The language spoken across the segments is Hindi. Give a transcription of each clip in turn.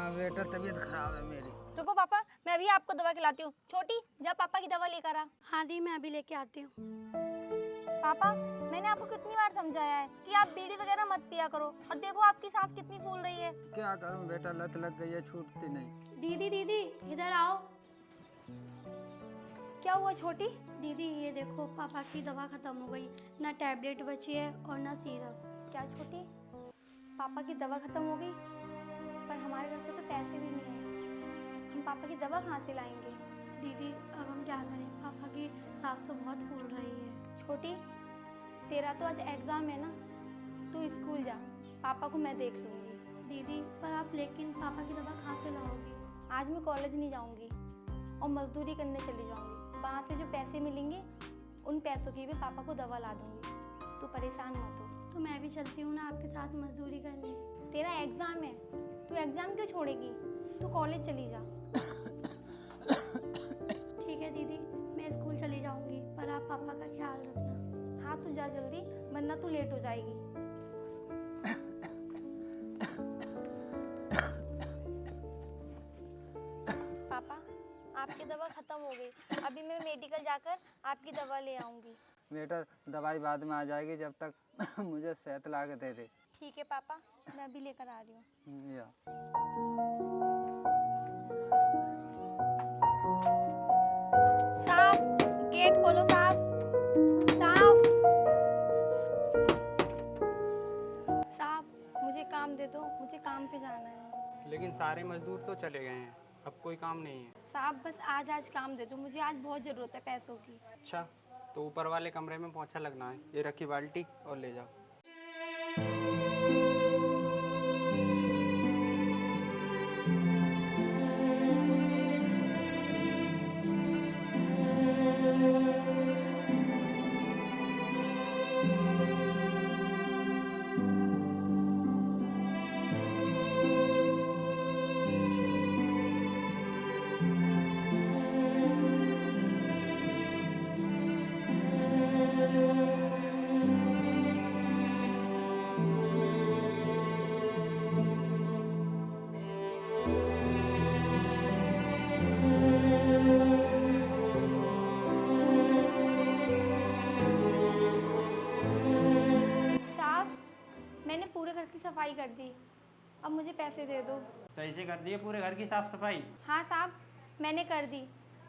हाँ बेटा, तबीयत खराब है मेरी। रुको पापा, मैं अभी आपको दवा खिलाती हूँ। छोटी, जा पापा की दवा लेकर आ। हाँ दी, मैं अभी लेके आती हूँ। पापा, मैंने आपको कितनी बार समझाया है कि आप बीड़ी वगैरह मत पिया करो, और देखो आपकी सांस कितनी फूल रही है। क्या करूँ बेटा, लत लग गई है, छूटती नहीं। दीदी दीदी इधर आओ। क्या हुआ छोटी? दीदी ये देखो, पापा की दवा खत्म हो गई, ना टैबलेट बची है और ना सीरप। क्या छोटी, पापा की दवा खत्म हो गई? पर हमारे घर पे तो पैसे भी नहीं है, हम पापा की दवा कहाँ से लाएंगे? दीदी अब हम क्या करें, पापा की सांस तो बहुत फूल रही है। छोटी, तेरा तो आज एग्जाम है ना, तू स्कूल जा, पापा को मैं देख लूँगी। दीदी पर आप लेकिन पापा की दवा कहाँ से लाओगी? आज मैं कॉलेज नहीं जाऊँगी और मजदूरी करने चली जाऊँगी। वहाँ से जो पैसे मिलेंगे उन पैसों की भी पापा को दवा ला दूँगी। तू परेशान मत हो। तो मैं भी चलती हूँ ना आपके साथ मजदूरी करने। तेरा एग्ज़ाम है, तू एग्ज़ाम क्यों छोड़ेगी? तू कॉलेज चली जा। ठीक है दीदी, मैं स्कूल चली जाऊँगी, पर आप पापा का ख्याल रखना। हाँ तू जा जल्दी, वरना तू लेट हो जाएगी। पापा, आपकी दवा खत्म हो गई, अभी मैं मेडिकल जाकर आपकी दवा ले आऊँगी। बेटा दवाई बाद में आ जाएगी, जब तक मुझे सेहत ला के दे दे। ठीक है पापा, मैं अभी लेकर आ रही हूँ। या साहब, गेट खोलो साहब। साहब, साहब मुझे काम दे दो, मुझे काम पे जाना है। लेकिन सारे मजदूर तो चले गए हैं, अब कोई काम नहीं है। साहब बस आज काम दे दो, मुझे आज बहुत ज़रूरत है पैसों की। अच्छा, तो ऊपर वाले कमरे में पोंछा लगना है। ये रखी बाल्टी और ले जाओ। साहब मैंने पूरे घर की सफाई कर दी, अब मुझे पैसे दे दो। सही से कर दिए पूरे घर की साफ सफाई? हाँ साहब मैंने कर दी,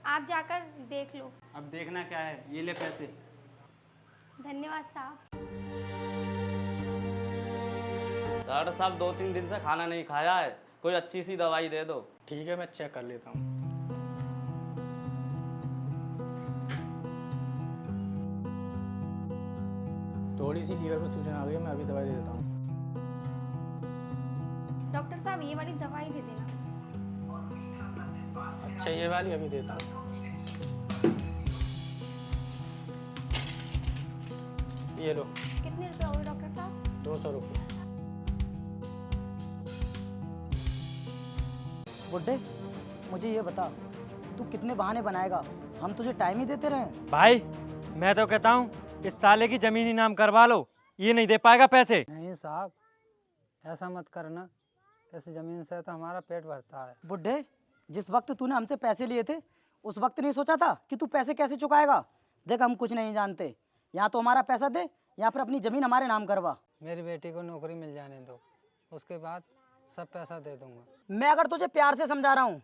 आप जाकर देख लो। अब देखना क्या है, ये ले पैसे। धन्यवाद साहब। डॉक्टर साहब 2-3 दिन से खाना नहीं खाया है, कोई अच्छी सी दवाई दे दो। ठीक है, मैं चेक कर लेता हूँ। थोड़ी सी लीवर पर सूजन आ गई है, मैं अभी दवाई दे देता हूँ। डॉक्टर साहब ये वाली दवाई दे देना। अच्छा, ये वाली अभी देता हूँ। ये लो। कितने रुपए हो गए डॉक्टर साहब? 200 रुपये। बुड्ढे, मुझे ये बता, तू कितने बहाने बनाएगा? हम तुझे टाइम ही देते रहे। भाई मैं तो कहता हूँ इस साले की जमीनी नाम करवा लो, ये नहीं दे पाएगा पैसे। नहीं साहब, ऐसा मत करना, इस जमीन से तो हमारा पेट भरता है। बुड्ढे, जिस वक्त तूने हमसे पैसे लिए थे उस वक्त नहीं सोचा था कि तू पैसे कैसे चुकाएगा? देख हम कुछ नहीं जानते, यहाँ तो हमारा पैसा दे, यहाँ पर अपनी ज़मीन हमारे नाम करवा। मेरी बेटी को नौकरी मिल जाने दो, उसके बाद सब पैसा दे दूंगा। मैं अगर तुझे प्यार से समझा रहा हूँ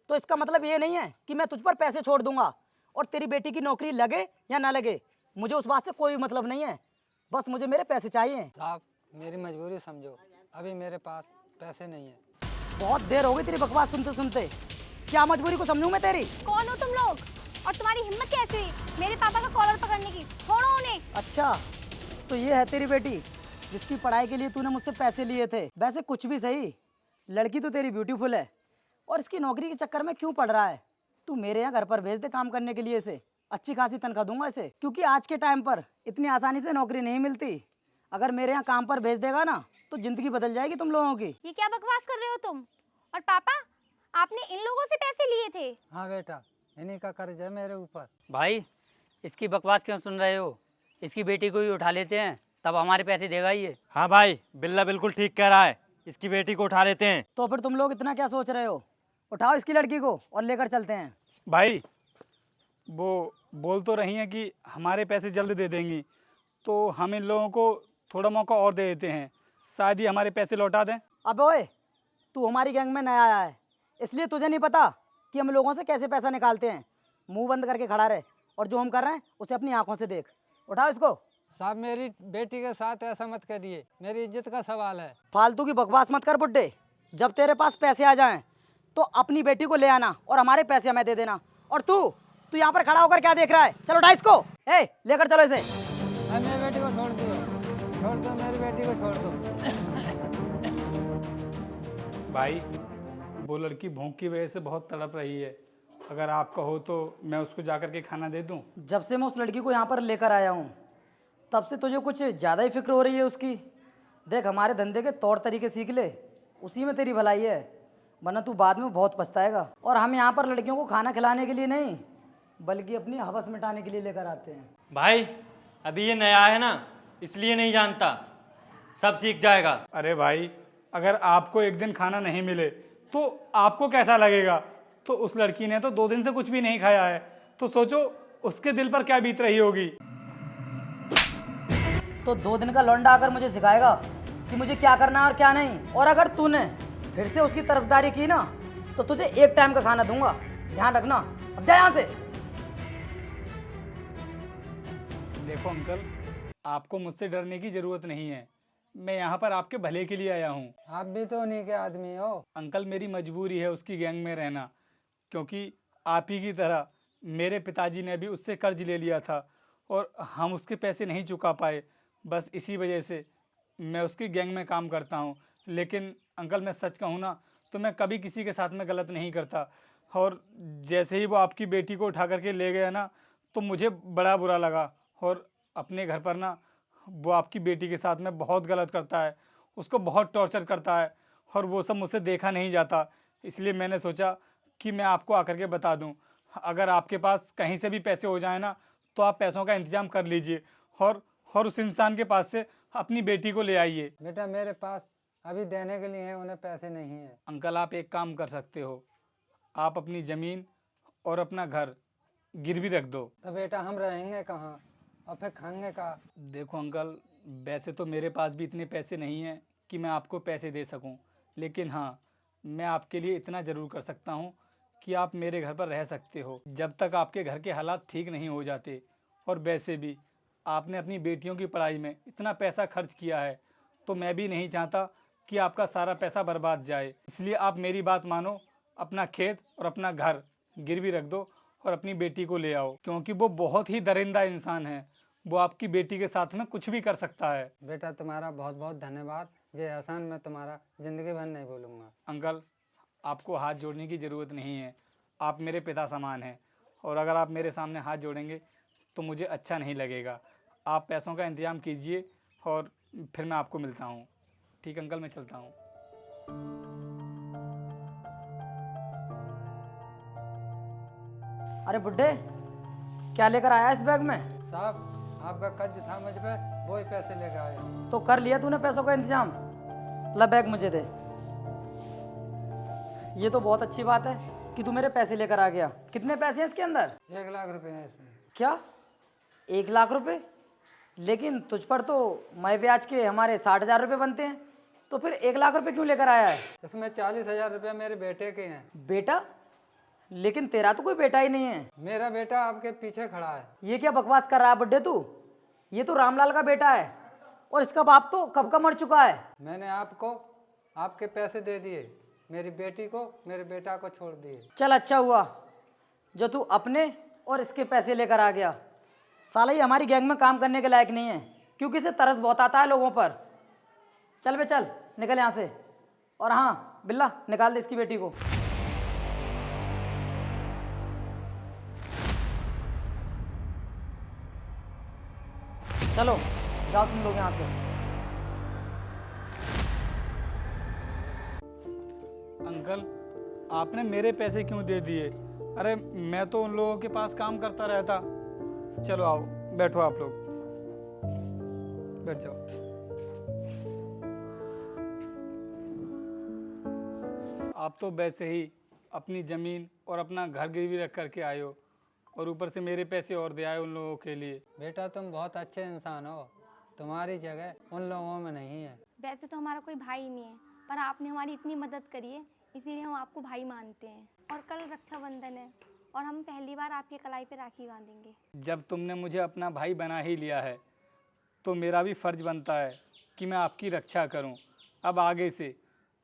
तो इसका मतलब ये नहीं है कि मैं तुझ पर पैसे छोड़ दूंगा। और तेरी बेटी की नौकरी लगे या ना लगे, मुझे उस बात से कोई मतलब नहीं है, बस मुझे मेरे पैसे चाहिए। साहब मेरी मजबूरी समझो, अभी मेरे पास पैसे नहीं है। बहुत देर हो गई तेरी बकवास सुनते सुनते, क्या मजबूरी को समझूं मैं तेरी? कौन हो तुम लोग और तुम्हारी हिम्मत कैसे हुई मेरे पापा का कॉलर पकड़ने की? छोड़ो उन्हें। अच्छा, तो ये है तेरी बेटी जिसकी पढ़ाई के लिए तूने मुझसे पैसे लिए थे। वैसे कुछ भी सही, लड़की तो तेरी ब्यूटीफुल है, और इसकी नौकरी के चक्कर में क्यों पड़ रहा है? तू मेरे यहाँ घर पर भेज दे काम करने के लिए इसे, अच्छी खासी तनख्वाह दूंगा इसे, क्योंकि आज के टाइम पर इतनी आसानी से नौकरी नहीं मिलती। अगर मेरे यहाँ काम पर भेज देगा ना तो जिंदगी बदल जाएगी तुम लोगों की। ये क्या बकवास कर रहे हो तुम? और पापा, आपने इन लोगों से पैसे लिए थे? हाँ बेटा, इन्हीं का कर्ज है मेरे ऊपर। भाई इसकी बकवास क्यों सुन रहे हो? इसकी बेटी को ही उठा लेते हैं, तब हमारे पैसे देगा ये। हाँ भाई, बिल्ला बिल्कुल ठीक कह रहा है, इसकी बेटी को उठा लेते हैं। तो फिर तुम लोग इतना क्या सोच रहे हो? उठाओ इसकी लड़की को और लेकर चलते हैं। भाई वो बोल तो रही हैं कि हमारे पैसे जल्द दे देंगी, तो हम इन लोगों को थोड़ा मौका और दे देते हैं, शायद ही हमारे पैसे लौटा दें। अबे ओए, तू हमारी गैंग में नया आया है, इसलिए तुझे नहीं पता कि हम लोगों से कैसे पैसा निकालते हैं। मुंह बंद करके खड़ा रहे और जो हम कर रहे हैं उसे अपनी आंखों से देख। उठाओ इसको। साहब मेरी बेटी के साथ ऐसा मत करिए, मेरी इज्जत का सवाल है। फालतू की बकवास मत कर बुड्ढे। जब तेरे पास पैसे आ जाएं तो अपनी बेटी को ले आना और हमारे पैसे हमें दे देना। और तू यहाँ पर खड़ा होकर क्या देख रहा है? चलो उठा इसको। ए, लेकर चलो इसे। मेरी बेटी को छोड़ दो, छोड़ दो, मेरी बेटी को छोड़ दो। भाई वो लड़की भूख की वजह से बहुत तड़प रही है, अगर आप कहो तो मैं उसको जा कर के खाना दे दूं। जब से मैं उस लड़की को यहाँ पर लेकर आया हूँ तब से तुझे कुछ ज़्यादा ही फिक्र हो रही है उसकी। देख, हमारे धंधे के तौर तरीके सीख ले, उसी में तेरी भलाई है, वरना तू बाद में बहुत पछताएगा। और हम यहाँ पर लड़कियों को खाना खिलाने के लिए नहीं बल्कि अपनी हवस मिटाने के लिए लेकर आते हैं। भाई अभी ये नया है ना, इसलिए नहीं जानता, सब सीख जाएगा। अरे भाई, अगर आपको एक दिन खाना नहीं मिले तो आपको कैसा लगेगा? तो उस लड़की ने तो 2 दिन से कुछ भी नहीं खाया है, तो सोचो उसके दिल पर क्या बीत रही होगी। तो 2 दिन का लौंडा आकर मुझे सिखाएगा कि मुझे क्या करना है और क्या नहीं। और अगर तूने फिर से उसकी तरफदारी की ना तो तुझे एक टाइम का खाना दूंगा, ध्यान रखना। अब जा यहाँ से। देखो अंकल, आपको मुझसे डरने की ज़रूरत नहीं है, मैं यहाँ पर आपके भले के लिए आया हूँ। आप भी तो उन्हीं के आदमी हो। अंकल, मेरी मजबूरी है उसकी गैंग में रहना, क्योंकि आप ही की तरह मेरे पिताजी ने भी उससे कर्ज ले लिया था और हम उसके पैसे नहीं चुका पाए, बस इसी वजह से मैं उसकी गैंग में काम करता हूँ। लेकिन अंकल, मैं सच कहूँ ना तो मैं कभी किसी के साथ में गलत नहीं करता, और जैसे ही वो आपकी बेटी को उठा करके ले गया ना तो मुझे बड़ा बुरा लगा। और अपने घर पर ना वो आपकी बेटी के साथ में बहुत गलत करता है, उसको बहुत टॉर्चर करता है, और वो सब मुझसे देखा नहीं जाता। इसलिए मैंने सोचा कि मैं आपको आकर के बता दूं। अगर आपके पास कहीं से भी पैसे हो जाए ना तो आप पैसों का इंतजाम कर लीजिए और उस इंसान के पास से अपनी बेटी को ले आइए। बेटा मेरे पास अभी देने के लिए उन्हें पैसे नहीं है। अंकल, आप एक काम कर सकते हो, आप अपनी ज़मीन और अपना घर गिरवी रख दो। तो बेटा हम रहेंगे कहाँ और फिर खाएंगे का? देखो अंकल, वैसे तो मेरे पास भी इतने पैसे नहीं हैं कि मैं आपको पैसे दे सकूं, लेकिन हाँ, मैं आपके लिए इतना ज़रूर कर सकता हूं कि आप मेरे घर पर रह सकते हो जब तक आपके घर के हालात ठीक नहीं हो जाते। और वैसे भी आपने अपनी बेटियों की पढ़ाई में इतना पैसा खर्च किया है, तो मैं भी नहीं चाहता कि आपका सारा पैसा बर्बाद जाए। इसलिए आप मेरी बात मानो, अपना खेत और अपना घर गिरवी रख दो और अपनी बेटी को ले आओ, क्योंकि वो बहुत ही दरिंदा इंसान है, वो आपकी बेटी के साथ में कुछ भी कर सकता है। बेटा तुम्हारा बहुत बहुत धन्यवाद, ये एहसान मैं तुम्हारा ज़िंदगी भर नहीं भूलूंगा। अंकल, आपको हाथ जोड़ने की ज़रूरत नहीं है, आप मेरे पिता समान हैं, और अगर आप मेरे सामने हाथ जोड़ेंगे तो मुझे अच्छा नहीं लगेगा। आप पैसों का इंतज़ाम कीजिए और फिर मैं आपको मिलता हूँ। ठीक अंकल, मैं चलता हूँ। अरे बुड्ढे, क्या लेकर आया इस बैग में? साहब आपका कर्ज था मुझ पे, वो ही पैसे लेकर आया। तो कर लिया तूने पैसों का इंतजाम? ला बैग मुझे दे। ये तो बहुत अच्छी बात है कि तू मेरे पैसे लेकर आ गया। कितने पैसे हैं इसके अंदर? 1 लाख रुपए हैं इसमें। क्या 1 लाख रुपए? लेकिन तुझ पर तो मैं ब्याज के हमारे 60,000 रुपये बनते हैं, तो फिर 1 लाख रुपए क्यों लेकर आया है? इसमें 40,000 रुपये मेरे बेटे के हैं। बेटा? लेकिन तेरा तो कोई बेटा ही नहीं है। मेरा बेटा आपके पीछे खड़ा है। ये क्या बकवास कर रहा है बुड्ढे तू? ये तो रामलाल का बेटा है और इसका बाप तो कब का मर चुका है। मैंने आपको आपके पैसे दे दिए, मेरी बेटी को मेरे बेटा को छोड़ दिए। चल अच्छा हुआ जो तू अपने और इसके पैसे लेकर आ गया। साला ये हमारी गैंग में काम करने के लायक नहीं है, क्योंकि इसे तरस बहुत आता है लोगों पर। चल बे चल, निकल यहाँ से। और हाँ बिल्ला, निकाल दे इसकी बेटी को। चलो जाओ तुम लोग यहाँ से। अंकल, आपने मेरे पैसे क्यों दे दिए? अरे मैं तो उन लोगों के पास काम करता रहता। चलो आओ, बैठो आप लोग, बैठ जाओ। आप तो वैसे ही अपनी ज़मीन और अपना घर गिरवी रख करके आए हो और ऊपर से मेरे पैसे और दे आए उन लोगों के लिए। बेटा तुम बहुत अच्छे इंसान हो, तुम्हारी जगह उन लोगों में नहीं है। वैसे तो हमारा कोई भाई नहीं है, पर आपने हमारी इतनी मदद करी है, इसीलिए हम आपको भाई मानते हैं। और कल रक्षाबंधन है और हम पहली बार आपकी कलाई पे राखी बांधेंगे। जब तुमने मुझे अपना भाई बना ही लिया है तो मेरा भी फ़र्ज़ बनता है कि मैं आपकी रक्षा करूं। अब आगे से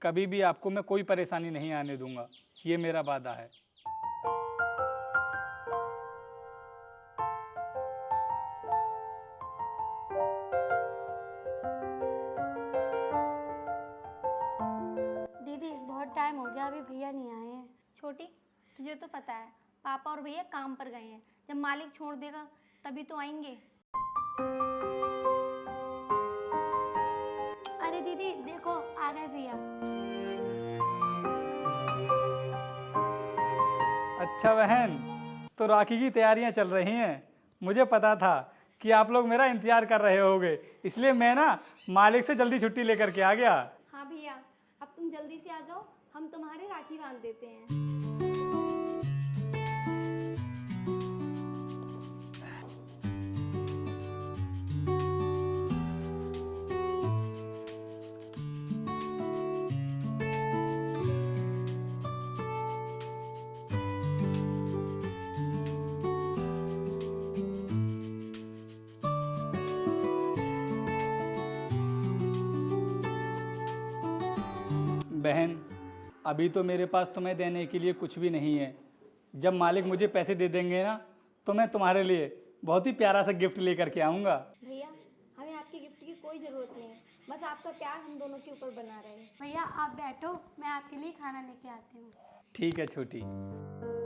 कभी भी आपको मैं कोई परेशानी नहीं आने दूंगा, ये मेरा वादा है। दीदी बहुत टाइम हो गया, अभी भैया नहीं आए हैं। छोटी, तुझे तो पता है पापा और भैया काम पर गए हैं, जब मालिक छोड़ देगा तभी तो आएंगे। अरे दीदी देखो आ गए भैया। अच्छा बहन, तो राखी की तैयारियां चल रही हैं। मुझे पता था कि आप लोग मेरा इंतज़ार कर रहे होगे, इसलिए मैं ना मालिक से जल्दी छुट्टी लेकर के आ गया। हाँ भैया, अब तुम जल्दी से आ जाओ, हम तुम्हारे राखी बांध देते हैं। बहन, अभी तो मेरे पास तुम्हें देने के लिए कुछ भी नहीं है। जब मालिक मुझे पैसे दे देंगे ना तो मैं तुम्हारे लिए बहुत ही प्यारा सा गिफ्ट लेकर के आऊँगा। भैया, हमें आपकी गिफ्ट की कोई ज़रूरत नहीं है, बस आपका प्यार हम दोनों के ऊपर बना रहे। भैया आप बैठो, मैं आपके लिए खाना लेके आती हूँ। ठीक है छोटी।